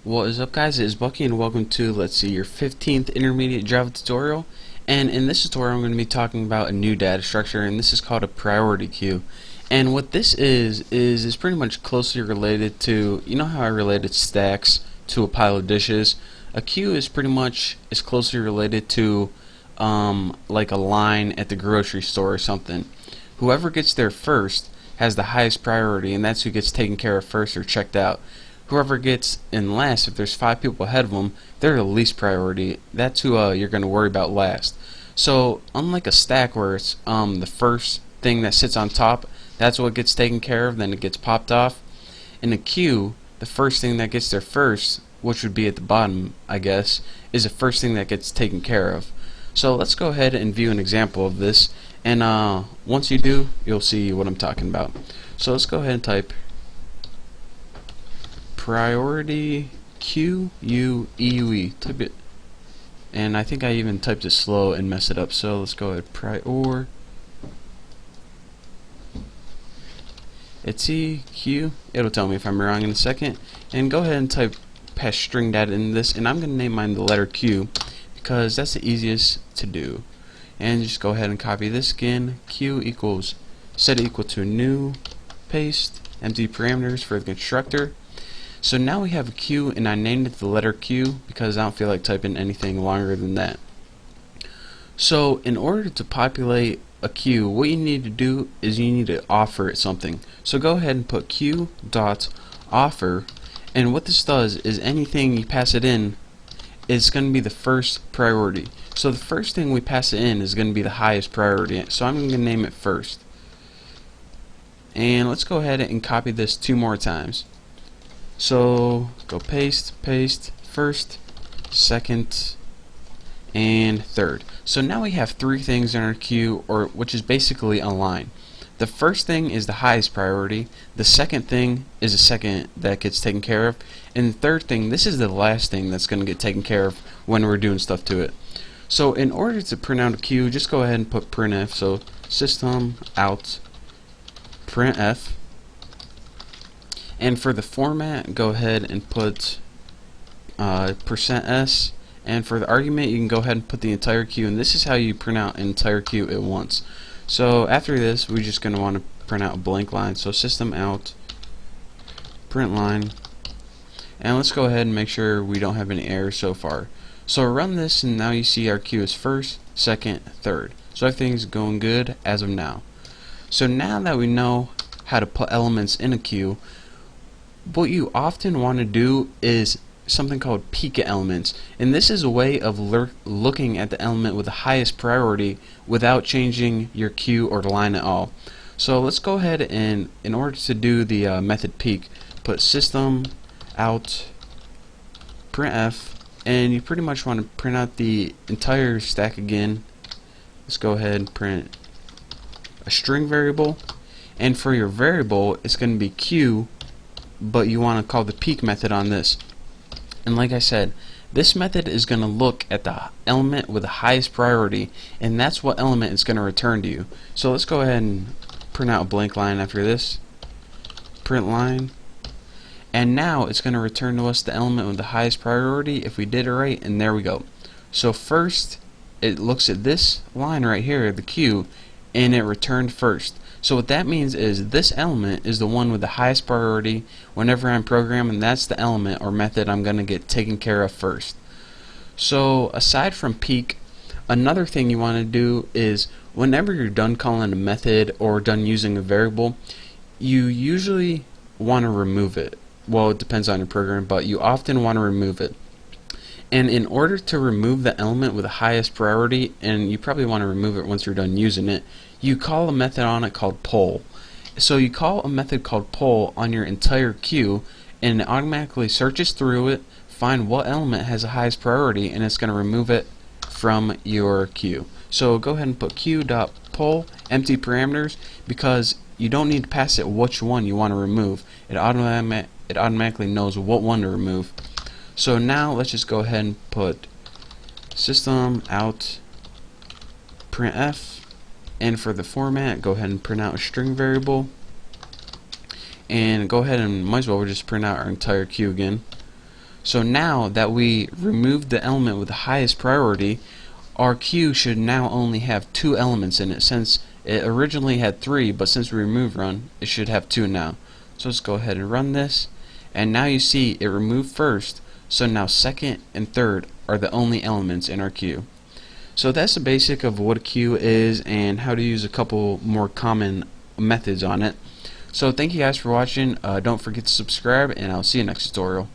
What is up, guys? It is Bucky and welcome to, let's see, your 15th intermediate Java tutorial. And in this tutorial I'm going to be talking about a new data structure, and this is called a priority queue. And what this is pretty much closely related to, you know how I related stacks to a pile of dishes? A queue is pretty much as closely related to like a line at the grocery store or something. Whoever gets there first has the highest priority, and that's who gets taken care of first or checked out. Whoever gets in last, if there's 5 people ahead of them, they're the least priority. That's who you're going to worry about last. So unlike a stack where it's the first thing that sits on top, that's what gets taken care of, then it gets popped off. In a queue, the first thing that gets there first, which would be at the bottom, I guess, is the first thing that gets taken care of. So let's go ahead and view an example of this, and once you do, you'll see what I'm talking about. So let's go ahead and type priority queue, type it, and I think I even typed it slow and messed it up, so let's go ahead, prior queue. It'll tell me if I'm wrong in a second, and go ahead and type pass string data in this, and I'm going to name mine the letter Q because that's the easiest to do. And just go ahead and copy this again, Q equals, set it equal to new, paste, empty parameters for the constructor. So now we have a queue, and I named it the letter Q because I don't feel like typing anything longer than that. So in order to populate a queue, what you need to do is you need to offer it something. So go ahead and put Q dot offer, and what this does is anything you pass it in is going to be the first priority. So the first thing we pass it in is going to be the highest priority. So I'm going to name it first. And let's go ahead and copy this 2 more times. So go paste, first, second, and third. So now we have 3 things in our queue, or which is basically a line. The first thing is the highest priority, the second thing is the second that gets taken care of, and the third thing, this is the last thing that's going to get taken care of when we're doing stuff to it. So in order to print out a queue, just go ahead and put printf, so system out printf. And for the format, go ahead and put %s, and for the argument you can go ahead and put the entire queue, and this is how you print out an entire queue at once. So after this, we're just going to want to print out a blank line, so system out print line, and let's go ahead and make sure we don't have any errors so far. So run this, and now you see our queue is first, second, third. So everything's going good as of now. So now that we know how to put elements in a queue, what you often want to do is something called peek elements, and this is a way of looking at the element with the highest priority without changing your queue or the line at all. So let's go ahead and, in order to do the method peek, put system out printf, and you pretty much want to print out the entire stack again. Let's go ahead and print a string variable, and for your variable it's going to be q, but you want to call the peek method on this. And like I said, this method is going to look at the element with the highest priority, and that's what element it's going to return to you. So let's go ahead and print out a blank line after this, print line, and now it's going to return to us the element with the highest priority if we did it right, and there we go. So first it looks at this line right here, the Q, and it returned first. So what that means is this element is the one with the highest priority whenever I'm programming. That's the element or method I'm going to get taken care of first. So aside from peek, another thing you want to do is whenever you're done calling a method or done using a variable, you usually want to remove it. Well, it depends on your program, but you often want to remove it. And in order to remove the element with the highest priority, and you probably want to remove it once you're done using it, you call a method on it called poll. So you call a method called poll on your entire queue, and it automatically searches through it, find what element has the highest priority, and it's going to remove it from your queue. So go ahead and put queue.poll empty parameters, because you don't need to pass it which one you want to remove. It automatically knows what one to remove. So now let's just go ahead and put system out printf, and for the format, go ahead and print out a string variable, and go ahead and might as well just print out our entire queue again. So now that we removed the element with the highest priority, our queue should now only have 2 elements in it, since it originally had 3, but since we removed one, it should have 2 now. So let's go ahead and run this, and now you see it removed first, so now second and third are the only elements in our queue. So that's the basic of what a queue is and how to use a couple more common methods on it. So thank you guys for watching. Don't forget to subscribe, and I'll see you next tutorial.